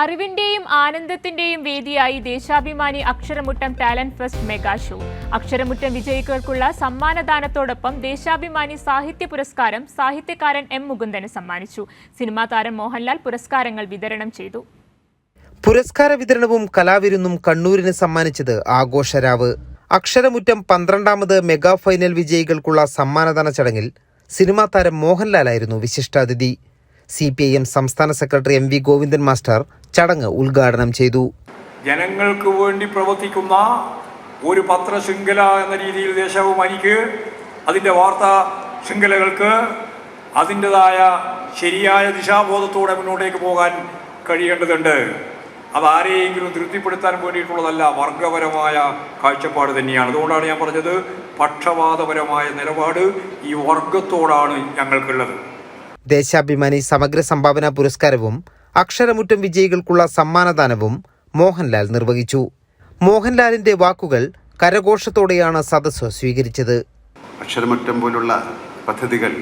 അറിവിന്റെയും ആനന്ദത്തിന്റെയും വേദിയായി Deshabhimani Aksharamuttam talent fest mega show. Aksharamuttam വിജയികൾക്കുള്ള സമ്മാനദാനത്തോടൊപ്പം ദേശാഭിമാനി സാഹിത്യ പുരസ്കാരം സാഹിത്യകാരൻ എം മുകുന്ദന് സമ്മാനിച്ചു. സിനിമാ താരം മോഹൻലാൽ പുരസ്കാരങ്ങൾ വിതരണം ചെയ്തു. പുരസ്കാര വിതരണവും കലാവിരുന്നും കണ്ണൂരിന് സമ്മാനിച്ചത് ആഘോഷരാവ്. അക്ഷരമുറ്റം 12ാമത് മെഗാ ഫൈനൽ വിജയികൾക്കുള്ള സമ്മാനദാന ചടങ്ങിൽ സിനിമാ താരം മോഹൻലാലായിരുന്നു വിശിഷ്ടാതിഥി. CPIM സംസ്ഥാന സെക്രട്ടറി MV ഗോവിന്ദൻ മാസ്റ്റർ ചടങ്ങ് ഉദ്ഘാടനം ചെയ്തു. ജനങ്ങൾക്ക് വേണ്ടി പ്രവർത്തിക്കുന്ന ഒരു പത്രശൃംഖല എന്ന രീതിയിൽ ദേശാഭിമാനിക്ക് അതിൻ്റെ വാർത്താ ശൃംഖലകൾക്ക് അതിൻ്റെതായ ശരിയായ ദിശാബോധത്തോടെ മുന്നോട്ടേക്ക് പോകാൻ കഴിയേണ്ടതുണ്ട്. അതാരെയെങ്കിലും തൃപ്തിപ്പെടുത്താൻ വേണ്ടിയിട്ടുള്ളതല്ല, വർഗപരമായ കാഴ്ചപ്പാട് തന്നെയാണ്. അതുകൊണ്ടാണ് ഞാൻ പറഞ്ഞത്, പക്ഷപാതപരമായ നിലപാട് ഈ വർഗത്തോടാണ് ഞങ്ങൾക്കുള്ളത്. ദേശാഭിമാനി സമഗ്ര സംഭാവന പുരസ്കാരവും അക്ഷരമുറ്റം വിജയികൾക്കുള്ള സമ്മാനദാനവും മോഹൻലാൽ നിർവഹിച്ചു. മോഹൻലാലിന്റെ വാക്കുകൾ കരഘോഷത്തോടെയാണ് സദസ്സ് സ്വീകരിച്ചത്. അക്ഷരമുറ്റം പോലുള്ള പദ്ധതികൾ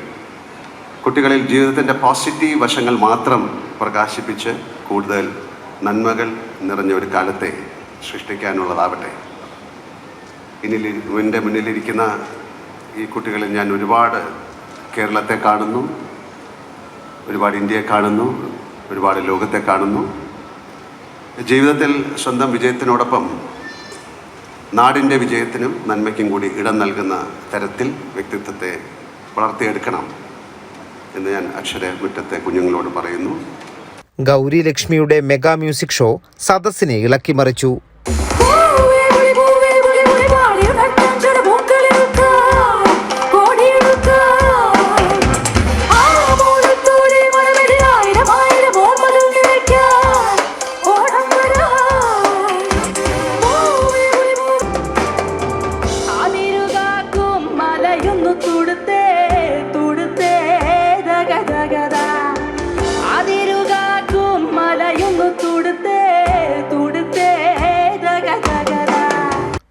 കുട്ടികളിൽ ജീവിതത്തിൻ്റെ പോസിറ്റീവ് വശങ്ങൾ മാത്രം പ്രകാശിപ്പിച്ച് കൂടുതൽ നന്മകൾ നിറഞ്ഞ ഒരു കാലത്തെ സൃഷ്ടിക്കാനുള്ളതാവട്ടെ. എൻ്റെ മുന്നിലിരിക്കുന്ന ഈ കുട്ടികളിൽ ഞാൻ ഒരുപാട് കേരളത്തെ കാണുന്നു, ഒരുപാട് ഇന്ത്യയെ കാണുന്നു, ഒരുപാട് ലോകത്തെ കാണുന്നു. ജീവിതത്തിൽ സ്വന്തം വിജയത്തിനോടൊപ്പം നാടിൻ്റെ വിജയത്തിനും നന്മയ്ക്കും കൂടി ഇടം നൽകുന്ന തരത്തിൽ വ്യക്തിത്വത്തെ വളർത്തിയെടുക്കണം എന്ന് ഞാൻ അക്ഷരമുറ്റത്തെ കുഞ്ഞുങ്ങളോട് പറയുന്നു. ഗൗരി ലക്ഷ്മിയുടെ മെഗാ മ്യൂസിക് ഷോ സദസ്സിനെ ഇളക്കിമറിച്ചു.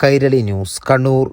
കൈരളി ന്യൂസ്, കണ്ണൂർ.